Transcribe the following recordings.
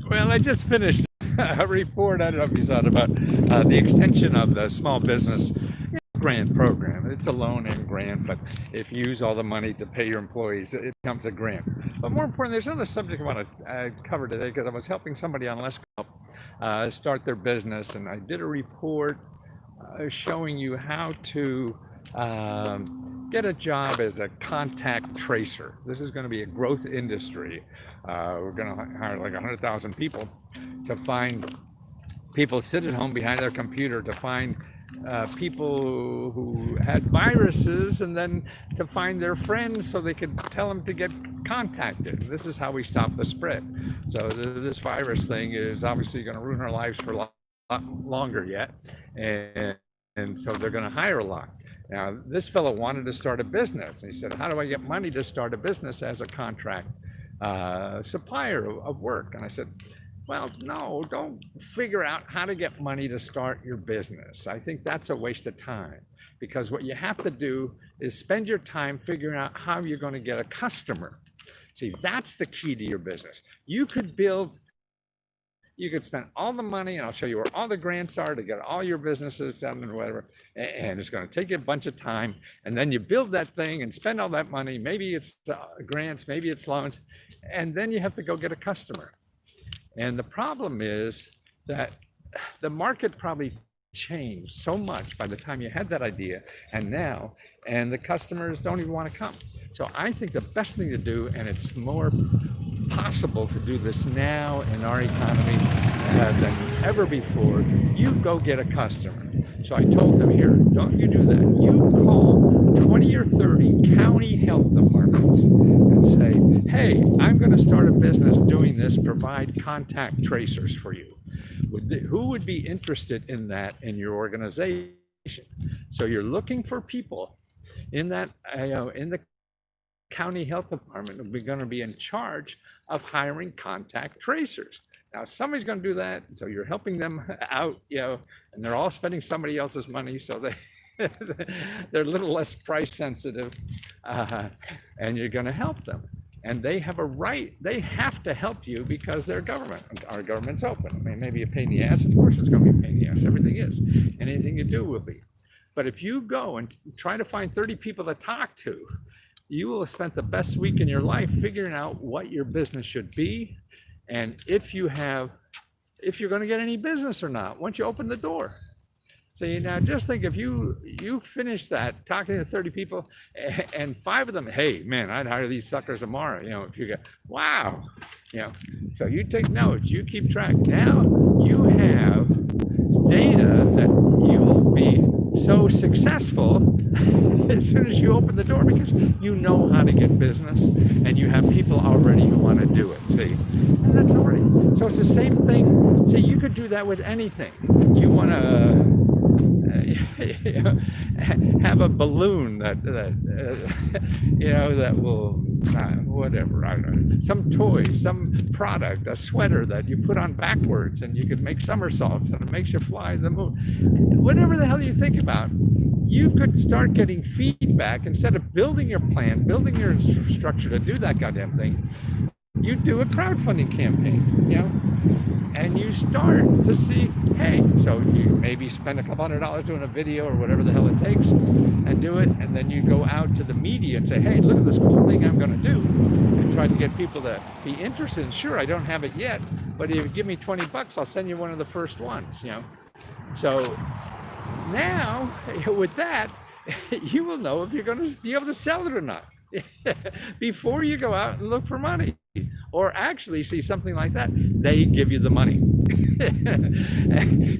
Well, I just finished a report. I don't know if you saw it about the extension of the small business grant program. It's a loan and grant, but if you use all the money to pay your employees, it becomes a grant. But more important, there's another subject I want to cover today because I was helping somebody on Let's Go start their business, and I did a report showing you how to get a job as a contact tracer. This is going to be a growth industry. We're going to hire like 100,000 people to find people sit at home behind their computer to find people who had viruses, and then to find their friends so they could tell them to get contacted. This is how we stop the spread. So this virus thing is obviously going to ruin our lives for a lot longer yet, and so they're going to hire a lot. Now, this fellow wanted to start a business. He said, how do I get money to start a business as a contract supplier of work? And I said, well, no, don't figure out how to get money to start your business. I think that's a waste of time, because what you have to do is spend your time figuring out how you're going to get a customer. See, that's the key to your business. You could spend all the money, and I'll show you where all the grants are to get all your businesses done and whatever, and it's going to take you a bunch of time, and then you build that thing and spend all that money. Maybe it's grants, maybe it's loans, and then you have to go get a customer. And the problem is that the market probably changed so much by the time you had that idea and now, and the customers don't even want to come. So I think the best thing to do, and it's more possible to do this now in our economy than ever before, you go get a customer. So I told him, here, don't you do that. You call 20 or 30 county health departments and say, hey, I'm going to start a business doing this, provide contact tracers for you. Who would be interested in that in your organization? So you're looking for people in that, in the county health department who are going to be in charge of hiring contact tracers. Now, somebody's going to do that, so you're helping them out, and they're all spending somebody else's money, so they're a little less price sensitive, and you're going to help them. And they have a right, they have to help you because they're government. Our government's open. I mean, maybe a pain in the ass. Of course it's going to be a pain in the ass. Everything is. Anything you do will be. But if you go and try to find 30 people to talk to, you will have spent the best week in your life figuring out what your business should be, and if you're going to get any business or not once you open the door. So now just think, if you finish that talking to 30 people and 5 of them, hey man, I'd hire these suckers tomorrow. If you go, wow, so you take notes, you keep track. Now you have data that you will be so successful as soon as you open the door, because you know how to get business and you have people already who want to do it. See, and that's already, so it's the same thing. See, you could do that with anything. You want to have a balloon that will whatever, I don't know, some toy, some product, a sweater that you put on backwards and you could make somersaults and it makes you fly the moon. Whatever the hell you think about, you could start getting feedback. Instead of building your plan, building your structure to do that goddamn thing, you do a crowdfunding campaign, and you start to see, hey, so you maybe spend a couple $100 doing a video or whatever the hell it takes and do it, and then you go out to the media and say, hey, look at this cool thing I'm going to do, and try to get people to be interested. Sure, I don't have it yet, but if you give me $20, I'll send you one of the first ones, So now, with that, you will know if you're going to be able to sell it or not before you go out and look for money. Or actually see something like that, they give you the money.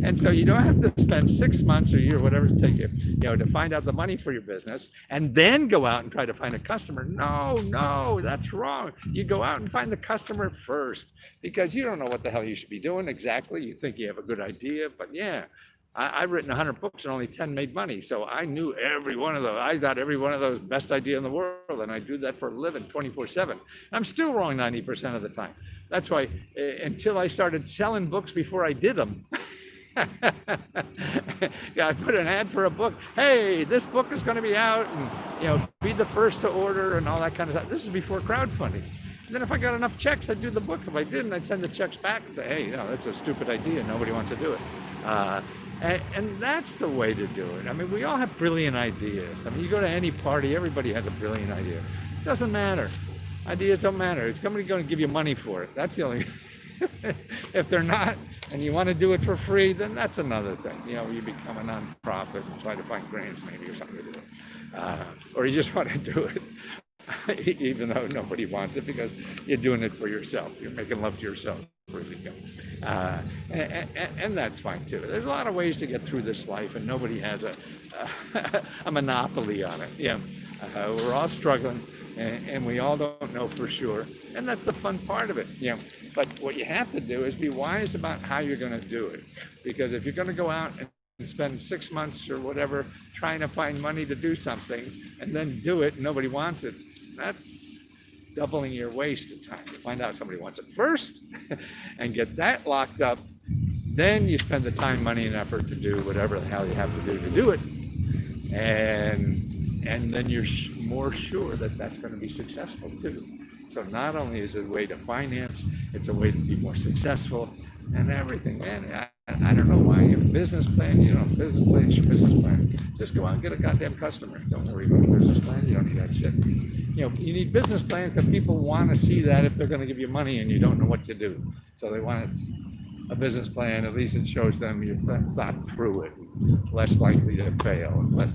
And so you don't have to spend 6 months or a year, whatever it takes you, to find out the money for your business and then go out and try to find a customer. No, that's wrong. You go out and find the customer first, because you don't know what the hell you should be doing exactly. You think you have a good idea, but yeah. I've written 100 books and only 10 made money. So I knew every one of those. I thought every one of those best idea in the world. And I do that for a living 24/7. I'm still wrong 90% of the time. That's why until I started selling books before I did them. I put an ad for a book. Hey, this book is going to be out, and be the first to order and all that kind of stuff. This is before crowdfunding. And then if I got enough checks, I'd do the book. If I didn't, I'd send the checks back and say, hey, that's a stupid idea. Nobody wants to do it. And that's the way to do it. I mean, we all have brilliant ideas. I mean, you go to any party, everybody has a brilliant idea. It doesn't matter. Ideas don't matter. It's somebody going to give you money for it. That's the only. If they're not, and you want to do it for free, then that's another thing. You become a nonprofit and try to find grants maybe or something to do it. Or you just want to do it, even though nobody wants it, because you're doing it for yourself. You're making love to yourself, really. And that's fine too. There's a lot of ways to get through this life, and nobody has a monopoly on it. We're all struggling. And we all don't know for sure. And that's the fun part of it. But what you have to do is be wise about how you're going to do it. Because if you're going to go out and spend 6 months or whatever trying to find money to do something and then do it and nobody wants it, that's doubling your wasted time. You find out somebody wants it first and get that locked up. Then you spend the time, money, and effort to do whatever the hell you have to do it. And then you're more sure that that's going to be successful too. So not only is it a way to finance, it's a way to be more successful and everything. Man, I don't know why. You have a business plan, business plan, your business plan. Just go out and get a goddamn customer. Don't worry about a business plan. You don't need that shit. You need business plan because people want to see that if they're going to give you money and you don't know what to do. So they want a business plan. At least it shows them you've thought through it, less likely to fail. But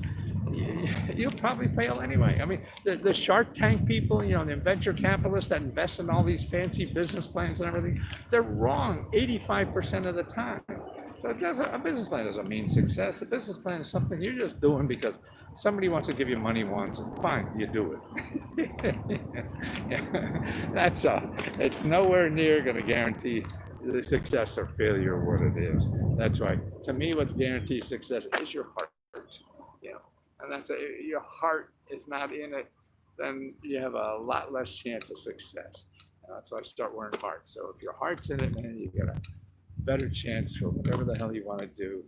you'll probably fail anyway. I mean, the Shark Tank people, the venture capitalists that invest in all these fancy business plans and everything, they're wrong 85% of the time. So a business plan doesn't mean success. A business plan is something you're just doing because somebody wants to give you money once, and fine, you do it. That's all. It's nowhere near going to guarantee the success or failure of what it is. That's why, to me, what guarantees success is your heart. And that's if your heart is not in it, then you have a lot less chance of success. That's why I start wearing hearts. So if your heart's in it, man, you get a better chance for whatever the hell you want to do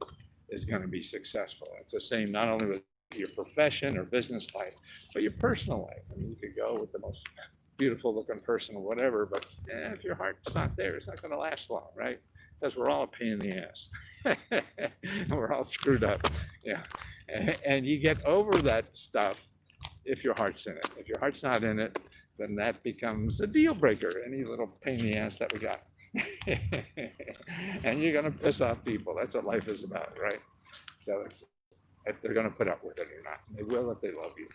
is going to be successful. It's the same not only with your profession or business life, but your personal life. I mean, you could go with the most beautiful looking person or whatever, but if your heart's not there, it's not going to last long, right? Because we're all a pain in the ass. We're all screwed up. And you get over that stuff if your heart's in it. If your heart's not in it, then that becomes a deal breaker, any little pain in the ass that we got. And you're going to piss off people. That's what life is about, right? So it's if they're going to put up with it or not. They will if they love you.